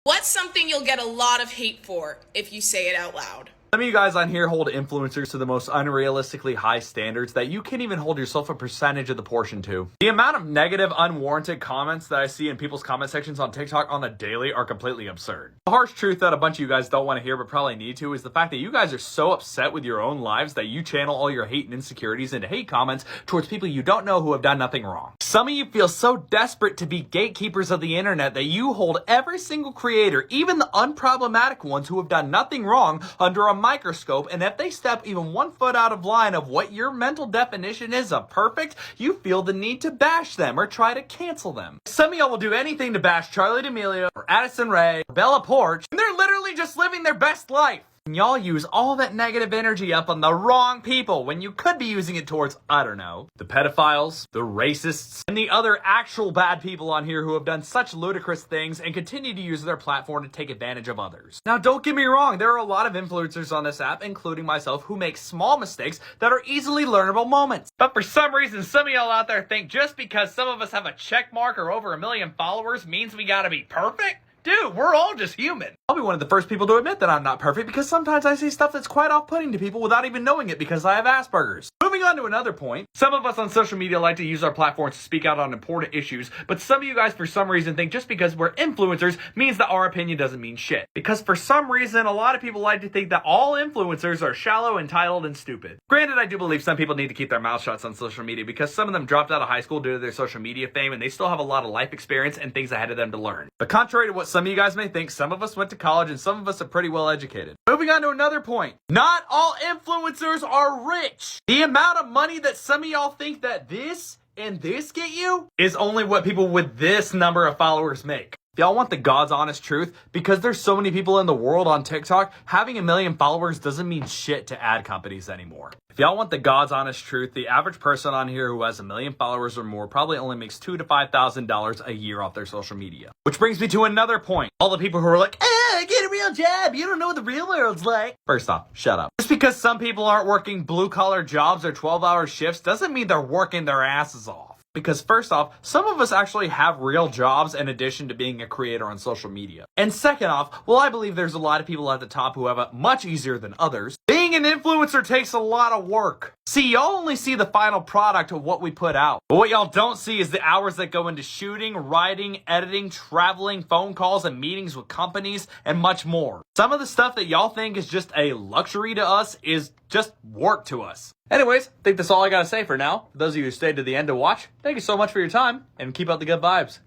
What's something you'll get a lot of hate for if you say it out loud? Some of you guys on here hold influencers to the most unrealistically high standards that you can't even hold yourself a percentage of the portion to. The amount of negative, unwarranted comments that I see in people's comment sections on TikTok on the daily are completely absurd. The harsh truth that a bunch of you guys don't want to hear but probably need to is the fact that you guys are so upset with your own lives that you channel all your hate and insecurities into hate comments towards people you don't know who have done nothing wrong. Some of you feel so desperate to be gatekeepers of the internet that you hold every single creator, even the unproblematic ones who have done nothing wrong, under a microscope, and if they step even 1 foot out of line of what your mental definition is of perfect, you feel the need to bash them or try to cancel them. Some of y'all will do anything to bash Charli D'Amelio or Addison Rae or Bella Poarch, and they're literally just living their best life. And y'all use all that negative energy up on the wrong people when you could be using it towards, I don't know, the pedophiles, the racists, and the other actual bad people on here who have done such ludicrous things and continue to use their platform to take advantage of others. Now, don't get me wrong, there are a lot of influencers on this app, including myself, who make small mistakes that are easily learnable moments. But for some reason, some of y'all out there think just because some of us have a check mark or over 1 million followers means we gotta be perfect? Dude, we're all just human. I'll be one of the first people to admit that I'm not perfect because sometimes I say stuff that's quite off-putting to people without even knowing it because I have Asperger's. Moving on to another point, some of us on social media like to use our platforms to speak out on important issues, but some of you guys for some reason think just because we're influencers means that our opinion doesn't mean shit. Because for some reason, a lot of people like to think that all influencers are shallow, entitled, and stupid. Granted, I do believe some people need to keep their mouth shut on social media because some of them dropped out of high school due to their social media fame and they still have a lot of life experience and things ahead of them to learn. But contrary to what some of you guys may think, some of us went to college and some of us are pretty well educated. Moving on to another point. Not all influencers are rich. The amount of money that some of y'all think that this and this get you is only what people with this number of followers make. If y'all want the God's honest truth, because there's so many people in the world on TikTok, having 1 million followers doesn't mean shit to ad companies anymore. If y'all want the God's honest truth, the average person on here who has 1 million followers or more probably only makes $2,000 to $5,000 a year off their social media. Which brings me to another point. All the people who are like, get a real job, you don't know what the real world's like. First off, shut up. Just because some people aren't working blue-collar jobs or 12-hour shifts doesn't mean they're working their asses off. Because first off, some of us actually have real jobs in addition to being a creator on social media. And second off, well, I believe there's a lot of people at the top who have it much easier than others. Being an influencer takes a lot of work. See, y'all only see the final product of what we put out. But what y'all don't see is the hours that go into shooting, writing, editing, traveling, phone calls, and meetings with companies, and much more. Some of the stuff that y'all think is just a luxury to us is just work to us. Anyways, I think that's all I gotta say for now. For those of you who stayed to the end to watch, thank you so much for your time, and keep up the good vibes.